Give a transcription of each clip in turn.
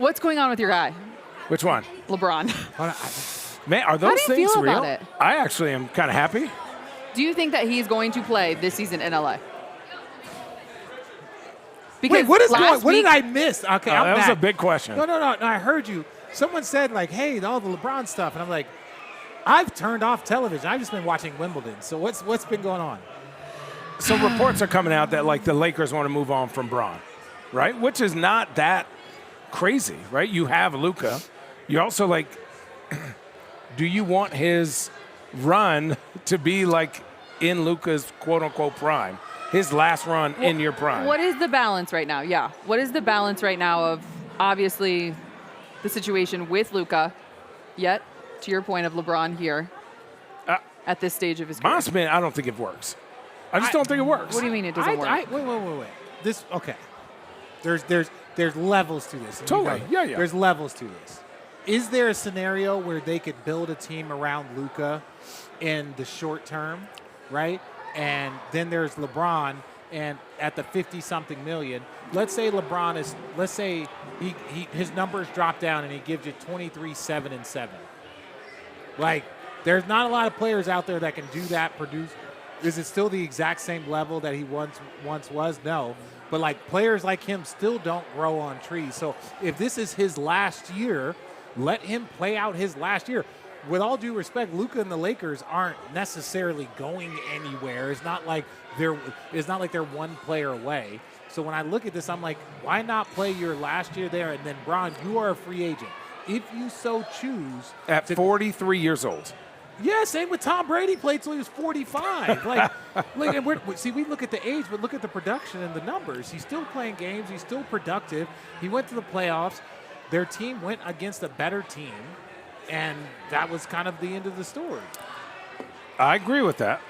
What's going on with your guy, Which one? LeBron? Man, are those do you things feel real? about it? I actually am kind of happy. Do you think that he's going to play this season in LA? Because Wait, what is going? last What did week- I miss? Okay, I'm That was back. a big question. No, I heard you. Someone said like, "Hey, all the LeBron stuff," and I'm like, "I've turned off television. I've just been watching Wimbledon. So what's been going on?" So reports are coming out that like the Lakers want to move on from Bron, right? Which is not that crazy, right? You have Luka. You also like, do you want his run to be like in Luka's quote unquote prime, his last run in your prime? What is the balance right now? Yeah. What is the balance right now of obviously the situation with Luka, yet to your point of LeBron here at this stage of his career? My opinion, I don't think it works. I just don't think it works. What do you mean it doesn't work? Wait. This okay. There's levels to this. Totally. Yeah. There's levels to this. Is there a scenario where they could build a team around Luka in the short term, right? And then there's LeBron, and at the 50-something million, let's say LeBron is, let's say his numbers drop down and he gives you 23, 7, and 7. Like, there's not a lot of players out there that can do that, produce. Is it still the exact same level that he once was? No. But, like, players like him still don't grow on trees. So if this is his last year, let him play out his last year. With all due respect, Luka and the Lakers aren't necessarily going anywhere. It's not like they're one player away. So when I look at this, I'm like, why not play your last year there? And then, Bron, you are a free agent. If you so choose. At 43 years old. Yeah, same with Tom Brady. Played till he was 45. And we look at the age, but look at the production and the numbers. He's still playing games. He's still productive. He went to the playoffs. Their team went against a better team, and that was kind of the end of the story. I agree with that,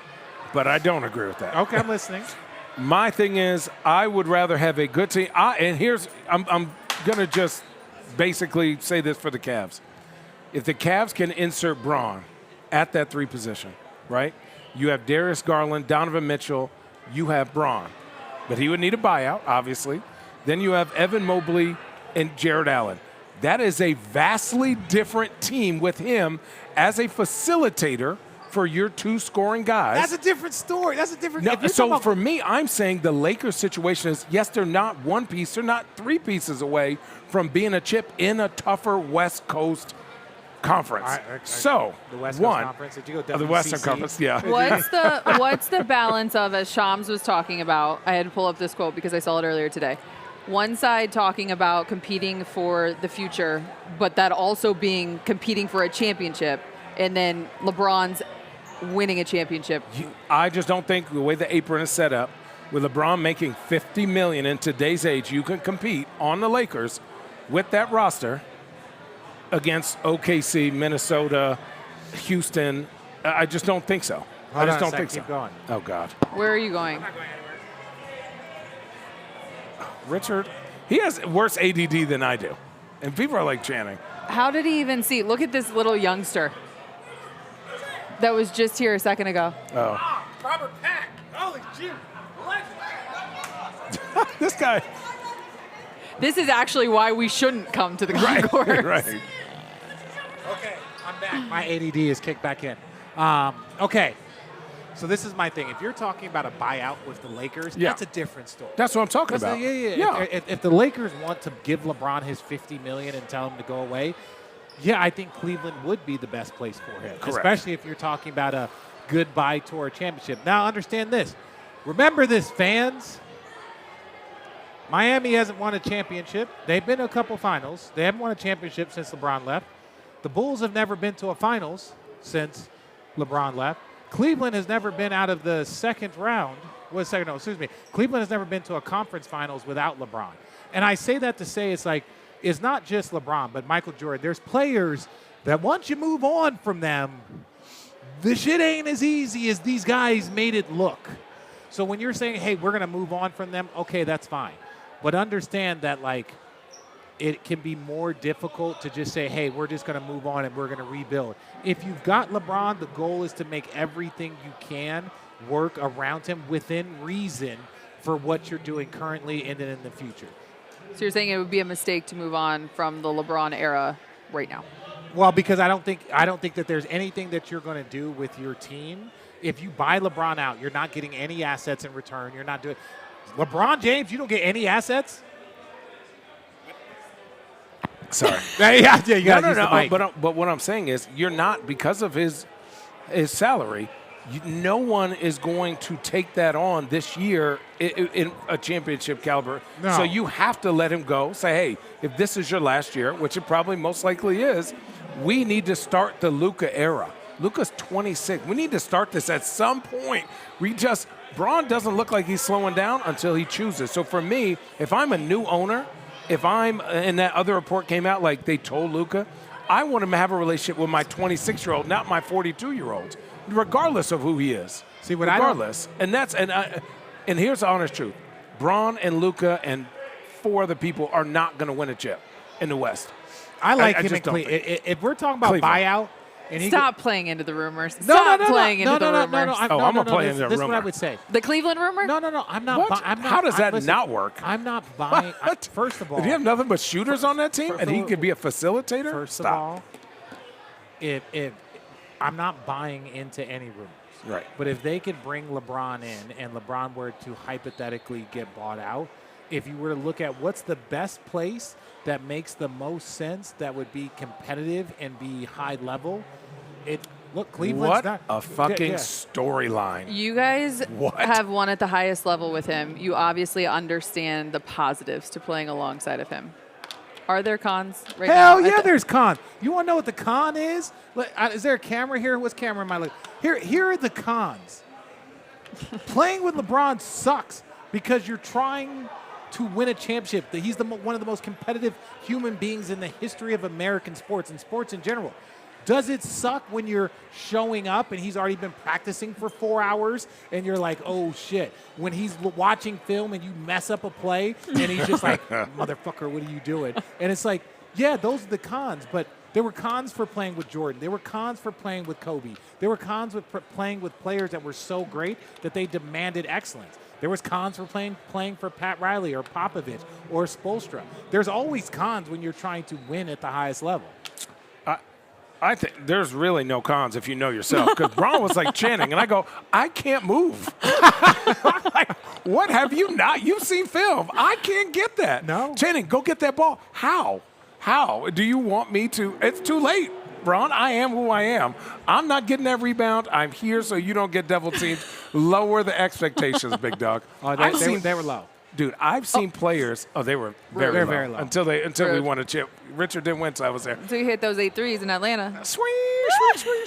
but I don't agree with that. Okay, I'm listening. My thing is, I would rather have a good team. I'm going to just basically say this for the Cavs. If the Cavs can insert Bron at that 3 position, right? You have Darius Garland, Donovan Mitchell, you have Bron. But he would need a buyout, obviously. Then you have Evan Mobley and Jared Allen. That is a vastly different team with him as a facilitator for your 2 scoring guys. That's a different story. That's a different. No, so for me, I'm saying the Lakers situation is, yes, they're not one piece. They're not 3 pieces away from being a chip in a tougher West Coast conference. So the West Coast Conference. Did you go the Western Conference, yeah. What's the balance of, as Shams was talking about, I had to pull up this quote because I saw it earlier today. One side talking about competing for the future, but that also being competing for a championship, and then LeBron's winning a championship. I just don't think the way the apron is set up, with LeBron making $50 million in today's age, you can compete on the Lakers with that roster against OKC, Minnesota, Houston. I just don't think so. I just don't think so. Keep going. Oh, God. Where are you going? Richard, he has worse ADD than I do. And people are like chanting. How did he even see? Look at this little youngster that was just here a second ago. Oh. Robert Pack. Holy Jim. This guy. This is actually why we shouldn't come to the concourse. Right. Okay, I'm back. My ADD is kicked back in. Okay. So this is my thing. If you're talking about a buyout with the Lakers, that's a different story. That's what I'm talking about. Yeah. If the Lakers want to give LeBron his $50 million and tell him to go away, yeah, I think Cleveland would be the best place for him. Correct. Especially if you're talking about a goodbye tour championship. Now, understand this. Remember this, fans. Miami hasn't won a championship. They've been to a couple finals. They haven't won a championship since LeBron left. The Bulls have never been to a finals since LeBron left. Cleveland has never been out of the second round. Cleveland has never been to a conference finals without LeBron. And I say that to say it's not just LeBron, but Michael Jordan. There's players that once you move on from them, the shit ain't as easy as these guys made it look. So when you're saying, hey, we're going to move on from them, okay, that's fine. But understand that, it can be more difficult to just say, hey, we're just going to move on and we're going to rebuild. If you've got LeBron, the goal is to make everything you can work around him within reason for what you're doing currently and then in the future. So you're saying it would be a mistake to move on from the LeBron era right now? Well, because I don't think that there's anything that you're going to do with your team. If you buy LeBron out, you're not getting any assets in return. You're not doing LeBron James. You don't get any assets. Sorry. yeah, you got to use the mic. But what I'm saying is, you're not, because of his salary. No one is going to take that on this year in a championship caliber. No. So you have to let him go. Say, hey, if this is your last year, which it probably most likely is, we need to start the Luka era. Luka's 26. We need to start this at some point. Bron doesn't look like he's slowing down until he chooses. So for me, if I'm a new owner, and that other report came out like they told Luka, I want him to have a relationship with my 26-year-old, not my 42-year-old. Regardless of who he is. See, what and here's the honest truth. Bron and Luka and 4 other people are not going to win a chip in the West. I like him in Cleveland. If we're talking about buyout, and Stop playing into the rumors. Stop playing into the rumors. I'm going to play into the rumor. This is what I would say. The Cleveland rumor? No, I'm not. How does that not work? I'm not buying. First of all, if you have nothing but shooters on that team, and he could be a facilitator, First of all, if I'm not buying into any rumors. Right. But if they could bring LeBron in and LeBron were to hypothetically get bought out, if you were to look at what's the best place that makes the most sense that would be competitive and be high level, Cleveland's what a fucking storyline. You guys have won at the highest level with him. You obviously understand the positives to playing alongside of him. Are there cons right now? Hell yeah, there's cons. You want to know what the con is? Is there a camera here? What's camera in my look? Here are the cons. Playing with LeBron sucks because you're trying to win a championship. He's one of the most competitive human beings in the history of American sports and sports in general. Does it suck when you're showing up and he's already been practicing for 4 hours and you're like, oh, shit. When he's watching film and you mess up a play and he's just like, motherfucker, what are you doing? And it's like, yeah, those are the cons. But there were cons for playing with Jordan. There were cons for playing with Kobe. There were cons with playing with players that were so great that they demanded excellence. There was cons for playing for Pat Riley or Popovich or Spoelstra. There's always cons when you're trying to win at the highest level. I think there's really no cons if you know yourself. Because Bron was like Channing, and I go, I can't move. Like, what have you not? You've seen film. I can't get that. No. Channing, go get that ball. How? Do you want me to? It's too late, Bron. I am who I am. I'm not getting that rebound. I'm here so you don't get double teamed. Lower the expectations, big dog. Oh, they were low. Dude, I've seen players. Oh, they were very low. Until we won a chip. Richard didn't win, so I was there. So you hit those 8 threes in Atlanta. Sweet.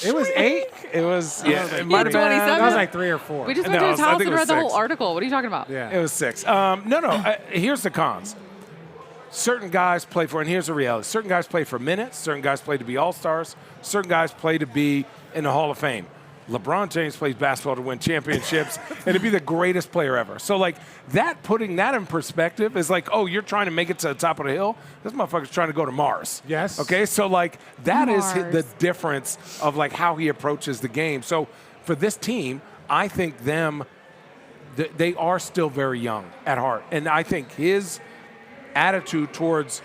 It was 8? It was, yeah. It might have been. That was like 3 or 4. We just went to his house and read the whole article. What are you talking about? Yeah. It was 6. No. Here's the cons. Certain guys play for, and here's the reality. Certain guys play for minutes. Certain guys play to be all-stars. Certain guys play to be in the Hall of Fame. LeBron James plays basketball to win championships and to be the greatest player ever. So, like, putting that in perspective is like, oh, you're trying to make it to the top of the hill? This motherfucker's trying to go to Mars. Yes. Okay, so, like, that is the difference of, like, how he approaches the game. So, for this team, I think they are still very young at heart. And I think his attitude towards,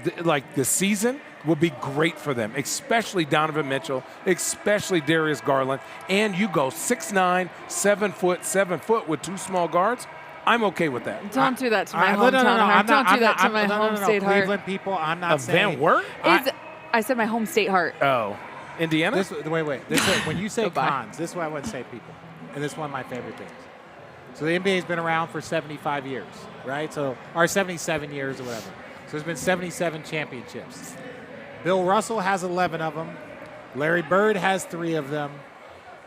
the season would be great for them, especially Donovan Mitchell, especially Darius Garland. And you go 6'9", 7 foot with 2 small guards. I'm okay with that. Don't do that to my hometown heart. Don't do that to my home state heart. Cleveland people, I'm not saying. Van Wert? I said my home state heart. Oh, Indiana? Wait. When you say cons, this is what I would say, people. And this is one of my favorite things. So the NBA has been around for 75 years, right? Or 77 years or whatever. So there's been 77 championships. Bill Russell has 11 of them. Larry Bird has 3 of them.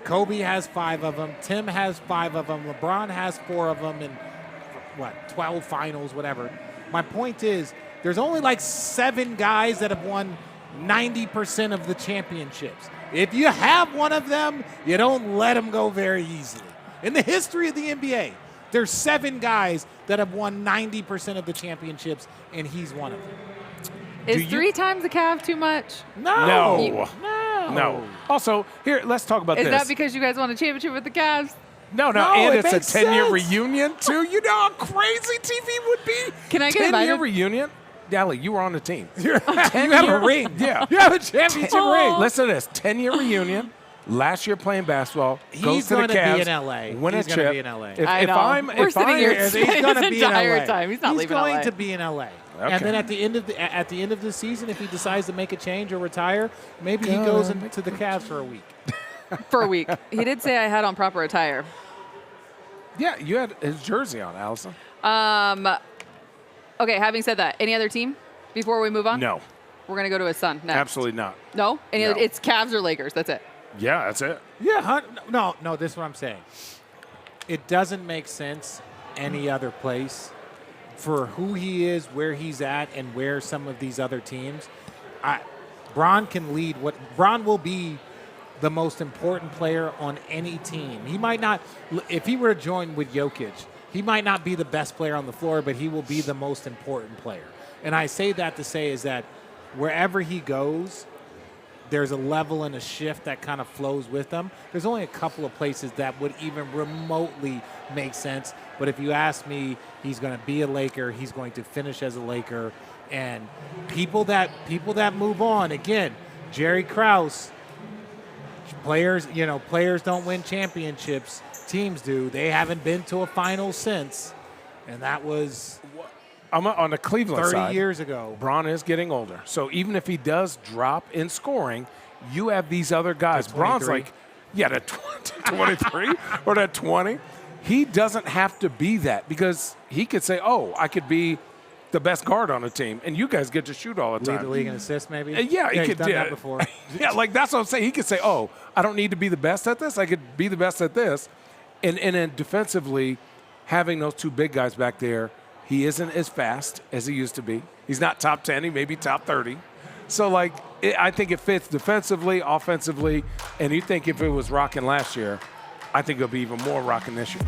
Kobe has 5 of them. Tim has 5 of them. LeBron has 4 of them in, 12 finals, whatever. My point is, there's only like 7 guys that have won 90% of the championships. If you have one of them, you don't let them go very easily. In the history of the NBA, there's 7 guys that have won 90% of the championships, and he's one of them. Is 3 times a Cav too much? No. Also, here, let's talk about this. Is that because you guys won a championship with the Cavs? No, No, and it it's a makes 10-year sense. reunion, too. You know how crazy TV would be? Can I get 10-year invited? reunion? Dally, you were on the team. You have a ring. Yeah. You have a championship ring. Listen to this. 10-year reunion. Last year playing basketball. He's goes to the gonna be Cavs, in LA. Win He's a gonna chip. be in LA. If, I if know. I'm, We're if sitting I, here He's saying going to his be in entire LA. time. He's not leaving going LA. to be in LA. Okay. And then at the end of the season, if he decides to make a change or retire, maybe he goes into the Cavs for a week. For a week. He did say I had on proper attire. Yeah, you had his jersey on, Allison. Okay, having said that, any other team before we move on? No, We're going to go to his son next. absolutely not. No? Any No. Other, it's Cavs or Lakers. That's it. Yeah, that's it. Yeah, no, this is what I'm saying. It doesn't make sense any other place for who he is, where he's at, and where some of these other teams. Bron can lead. Bron will be the most important player on any team. He might not, if he were to join with Jokic, he might not be the best player on the floor, but he will be the most important player. And I say that to say is that wherever he goes, there's a level and a shift that kind of flows with them. There's only a couple of places that would even remotely make sense. But if you ask me, he's going to be a Laker. He's going to finish as a Laker. And people that move on, again, Jerry Krause, players don't win championships. Teams do. They haven't been to a final since. And that was I'm on the Cleveland 30 side. years ago. Bron is getting older. So even if he does drop in scoring, you have these other guys. Bron's like, yeah, that 23 or that 20. He doesn't have to be that because he could say, oh, I could be the best guard on a team, and you guys get to shoot all the time. Lead the league in assists, maybe? Yeah, he he's could done do that it. before. Yeah, like that's what I'm saying. He could say, oh, I don't need to be the best at this. I could be the best at this. And then defensively, having those two big guys back there, he isn't as fast as he used to be. He's not top 10. He may be top 30. So, I think it fits defensively, offensively, and you think if it was rocking last year, I think it'll be even more rocking this year.